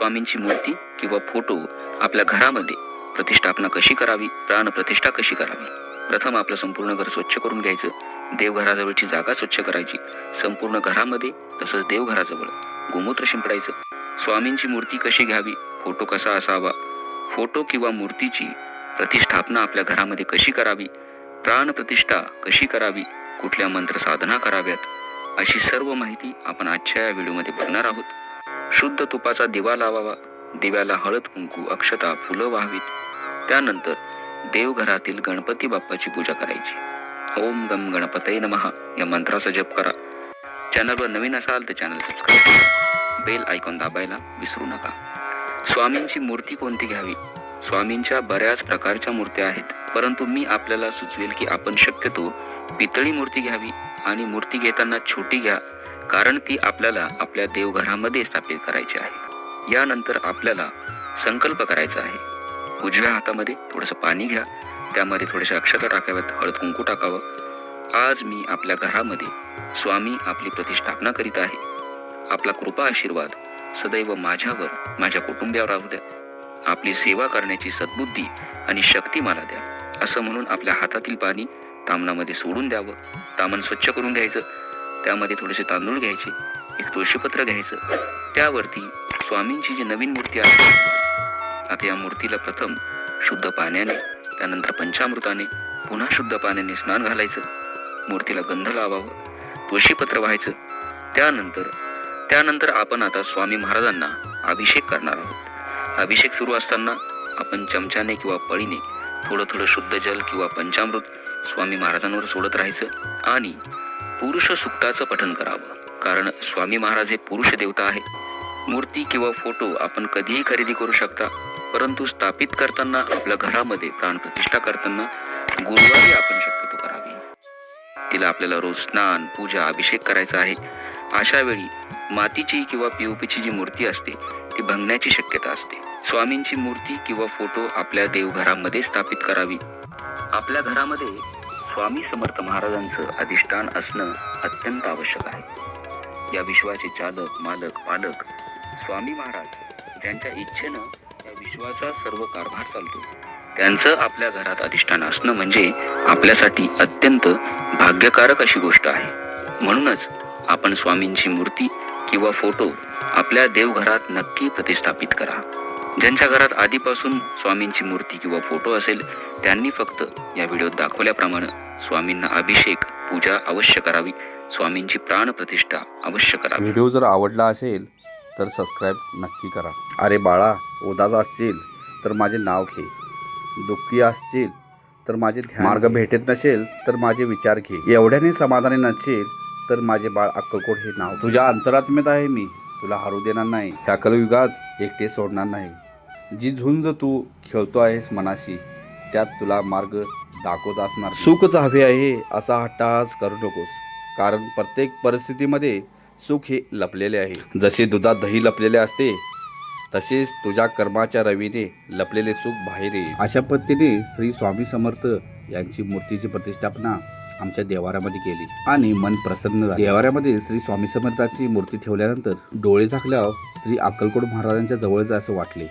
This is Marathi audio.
स्वामींची मूर्ती किंवा फोटो आपल्या घरामध्ये प्रतिष्ठापना कशी करावी, प्राणप्रतिष्ठा कशी करावी. प्रथम आपलं संपूर्ण घर स्वच्छ करून घ्यायचं. देवघराजवळची जागा स्वच्छ करायची. संपूर्ण घरामध्ये तसंच देवघराजवळ गोमूत्र शिंपडायचं. स्वामींची मूर्ती कशी घ्यावी, फोटो कसा असावा, फोटो किंवा मूर्तीची प्रतिष्ठापना आपल्या घरामध्ये कशी करावी, प्राणप्रतिष्ठा कशी करावी, कुठल्या मंत्र साधना कराव्यात, अशी सर्व माहिती आपण आजच्या या व्हिडिओमध्ये बघणार आहोत. शुद्ध तुपाचा दिवा लावावा. दिव्याला हळद, कुंकू, अक्षता, फुलं व्हावीत. त्यानंतर देवघरातील गणपती बाप्पाची पूजा करायची. ओम गम गणपतये नमः या मंत्राचा जप करा. चॅनलवर नवीन असाल तर चॅनल सबस्क्राईब करा. बेल आयकॉन दाबायला विसरू नका. स्वामींची मूर्ती कोणती घ्यावी? स्वामींच्या बऱ्याच प्रकारच्या मूर्त्या आहेत, परंतु मी आपल्याला सुचवेल की आपण शक्यतो पितळी मूर्ती घ्यावी आणि मूर्ती घेताना छोटी घ्या, कारण ती आपल्याला आपल्या देवघरामध्ये स्थापित करायची आहे. यानंतर आपल्याला संकल्प करायचा आहे. उजव्या हातामध्ये थोडंसं पाणी घ्या, त्यामध्ये थोडेसे अक्षता टाकाव्यात, हळद कुंकू टाकावं. आज मी आपल्या घरामध्ये स्वामी आपली प्रतिष्ठापना करीत आहे. आपला कृपा आशीर्वाद सदैव माझ्यावर, माझ्या कुटुंबियावर राहू द्या. आपली सेवा करण्याची सद्बुद्धी आणि शक्ती मला द्या, असं म्हणून आपल्या हातातील पाणी तामणामध्ये सोडून द्यावं. तामण स्वच्छ करून घ्यायचं. त्यामध्ये थोडेसे तांदूळ घ्यायचे, एक तुळशीपत्र घ्यायचं. त्यावरती स्वामींची जी नवीन मूर्ती आहे, आता या मूर्तीला प्रथम शुद्ध पाण्याने, त्यानंतर पंचामृताने, पुन्हा शुद्ध पाण्याने स्नान घालायचं. मूर्तीला गंध लावावं, तुळशीपत्र व्हायचं. त्यानंतर आपण आता स्वामी महाराजांना अभिषेक करणार आहोत. अभिषेक सुरू असताना आपण चमच्याने किंवा पळीने थोडं थोडं शुद्ध जल किंवा पंचामृत स्वामी महाराजांवर सोडत राहायचं आणि पुरुष सुक्ताचं पठण करावं, कारण स्वामी महाराज हे पुरुष देवता आहे. मूर्ती किंवा फोटो आपण कधीही खरेदी करू शकता, परंतु स्थापित करताना आपल्या घरामध्ये प्राणप्रतिष्ठा करताना गुरुवारी आपण शक्यतो करावी. तिला आपल्याला रोज स्नान, पूजा, अभिषेक करायचा आहे. अशा वेळी मातीची किंवा पीओपीची जी मूर्ती असते ती भंगण्याची शक्यता असते. स्वामींची मूर्ती किंवा फोटो आपल्या देवघरामध्ये स्थापित करावी. आपल्या घरामध्ये स्वामी समर्थ महाराजांचं अधिष्ठान असणं अत्यंत आवश्यक आहे. या विश्वाचे चालक, मालक, पालक स्वामी महाराज, ज्यांच्या इच्छेनं या विश्वाचा सर्व कारभार चालतो, त्यांचं आपल्या घरात अधिष्ठान असणं म्हणजे आपल्यासाठी अत्यंत भाग्यकारक अशी गोष्ट आहे. म्हणूनच आपण स्वामींची मूर्ती किंवा फोटो आपल्या देवघरात नक्की प्रतिष्ठापित करा. ज्यांच्या घरात आधीपासून स्वामींची मूर्ती किंवा फोटो असेल त्यांनी फक्त या व्हिडिओत दाखवल्याप्रमाणे स्वामींना अभिषेक, पूजा अवश्य करावी. स्वामींची प्राणप्रतिष्ठा अवश्य करावी. व्हिडिओ जर आवडला असेल तर सबस्क्राईब नक्की करा. अरे बाळा, उदास असशील तर माझे नाव घे. दुःखी असशील तर माझे ध्यान, मार्ग भेटत नसेल तर माझे विचार घे. एवढ्याने समाधानी नसेल तर माझे बाळ अक्कलकोट हे नाव. तुझ्या अंतरात्म्यात आहे मी, तुला हरू देणार नाही. ह्या कलयुगात एकटे सोडणार नाही. जी झुंज तू खेळतो आहेस मनाशी, त्यात तुला मार्ग दाखवत असणार. सुखच हवे आहे असा हट्टास करू नकोस, कारण प्रत्येक परिस्थितीमध्ये सुख हे लपलेले आहे. जसे दुधात दही लपलेले असते, तसेच तुझ्या कर्माच्या रवीने लपलेले सुख बाहेर येईल. अशा पद्धतीने श्री स्वामी समर्थ यांची मूर्तीची प्रतिष्ठापना आमच्या देवाऱ्यामध्ये केली आणि मन प्रसन्न झाले. देवाऱ्यामध्ये श्री स्वामी समर्थाची मूर्ती ठेवल्यानंतर डोळे झाकल्यावर श्री अक्कलकोट महाराजांच्या जवळच असं वाटले.